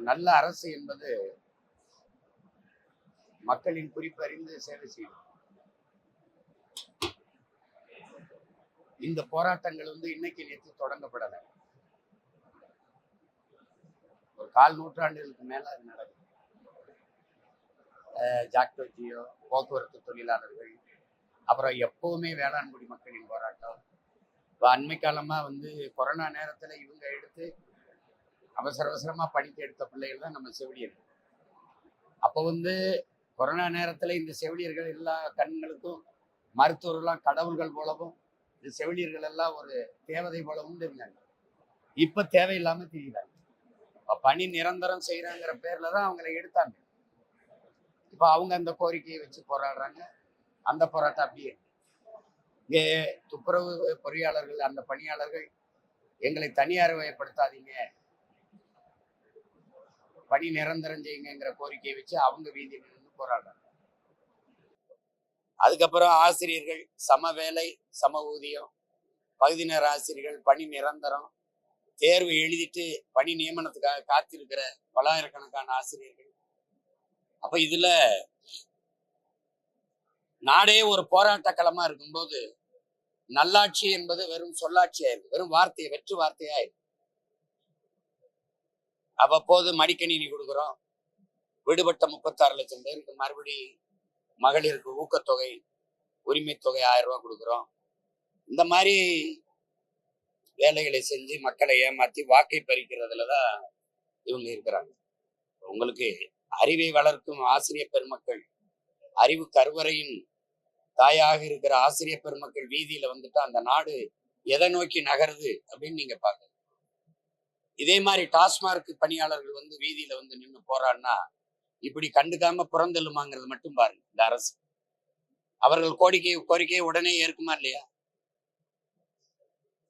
நல்ல அரசு என்பது மக்களின் குறிப்பறிந்து சேவை செய்யும். இந்த போராட்டங்கள் இன்னைக்கு நேற்று தொடங்கப்படலை. ஒரு 1/4 நூற்றாண்டுகளுக்கு மேல அது நடக்குது. ஜாக்டோ ஜியோ, போக்குவரத்து தொழிலாளர்கள், அப்புறம் எப்பவுமே வேளாண்குடி மக்களின் போராட்டம். இப்போ அண்மை காலமா கொரோனா நேரத்துல இவங்க எடுத்து அவசர அவசரமா படிக்க எடுத்த பிள்ளைகள் தான் நம்ம செவிலியர்கள். அப்போ கொரோனா நேரத்துல இந்த செவிலியர்கள் எல்லா கண்களுக்கும் மருத்துவர்கள்லாம் கடவுள்கள் போலவும், இந்த செவிலியர்கள் எல்லாம் ஒரு தேவதை போலவும் இருந்தாங்க. இப்ப தேவையில்லாம தெரியுறாங்க. பணி நிரந்தரம் செய்யறாங்கிற பேர்ல தான் அவங்களை எடுத்தாங்க. இப்ப அவங்க அந்த கோரிக்கையை வச்சு போராடுறாங்க. அந்த போராட்டம் அப்படியே இங்கே துப்புரவு பொறியாளர்கள், அந்த பணியாளர்கள் எங்களை தனியார் வயப்படுத்தாதீங்க, பணி நிரந்தரம் செய்யுங்கிற கோரிக்கையை வச்சு அவங்க வீதியில் நின்று போராடுறாங்க. அதுக்கப்புறம் ஆசிரியர்கள் சம வேலை சம ஊதியம், பகுதி நேர ஆசிரியர்கள் பணி நிரந்தரம், தேர்வு எழுதிட்டு பணி நியமனத்துக்காக காத்திருக்கிற பல்லாயிரக்கணக்கான ஆசிரியர்கள். அப்ப இதுல நாடே ஒரு போராட்ட களமா இருக்கும்போது நல்லாட்சி என்பது வெறும் சொல்லாட்சி ஆயிருக்கு, வெறும் வார்த்தையை வெற்று வார்த்தையாயிருக்கு. அவ்வப்போது மடிக்கணினி கொடுக்குறோம், விடுபட்ட 36 லட்சம் பேருக்கு மறுபடி மகளிருக்கு ஊக்கத்தொகை, உரிமை தொகை 1000 ரூபாய் கொடுக்குறோம். இந்த மாதிரி வேலைகளை செஞ்சு மக்களை ஏமாத்தி வாக்கை பறிக்கிறதுலதான் இவங்க இருக்கிறாங்க. உங்களுக்கு அறிவை வளர்க்கும் ஆசிரியர் பெருமக்கள், அறிவு கருவறையின் தாயாக இருக்கிற ஆசிரியர் பெருமக்கள் வீதியில வந்துட்டு அந்த நாடு எதை நோக்கி நகருது அப்படின்னு நீங்க பாக்க. இதே மாதிரி டாஸ்மார்க் பணியாளர்கள் வீதியில நின்று போறான்னா இப்படி கண்டுக்காம புறந்தெல்லுமாங்கிறது மட்டும் பாருங்க இந்த அரசு. அவர்கள் கோரிக்கையை உடனே ஏற்குமா இல்லையா?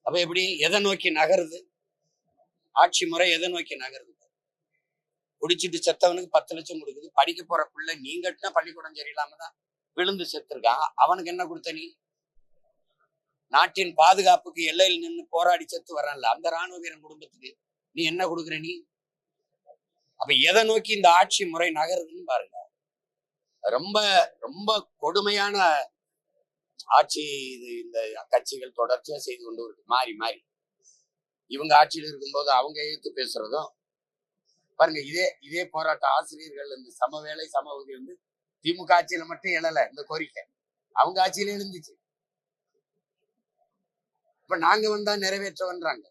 அப்ப எப்படி எதை நோக்கி நகருது ஆட்சி முறை? எதை நோக்கி நகருது? குடிச்சிட்டு செத்தவனுக்கு 10 லட்சம் கொடுக்குது. படிக்க போற பிள்ளை நீங்கட்டினா பள்ளிக்கூடம் சரியில்லாம தான் விழுந்து செத்துருக்கான். அவனுக்கு என்ன கொடுத்த நீ? நாட்டின் பாதுகாப்புக்கு எல்லையில் நின்று போராடி செத்து வர்றான்ல அந்த ராணுவ வீரன் குடும்பத்துக்கு நீ என்ன கொடுக்குற நீ? அப்ப எதை நோக்கி இந்த ஆட்சி முறை நகருதுன்னு பாருங்க. ரொம்ப ரொம்ப கொடுமையான ஆட்சி இது. இந்த கட்சிகள் தொடர்ச்சியா செய்து கொண்டு இருக்கு. மாறி மாறி இவங்க ஆட்சியில் இருக்கும்போது அவங்க எதிர்த்து பேசுறதும் பாருங்க. இதே போராட்ட ஆசிரியர்கள் இந்த சம வேலை சம ஊதியம் திமுக ஆட்சியில மட்டும் எழல இந்த கோரிக்கை, அவங்க ஆட்சியில எழுந்துச்சு. இப்ப நாங்க வந்தா நிறைவேற்றவன்றாங்க.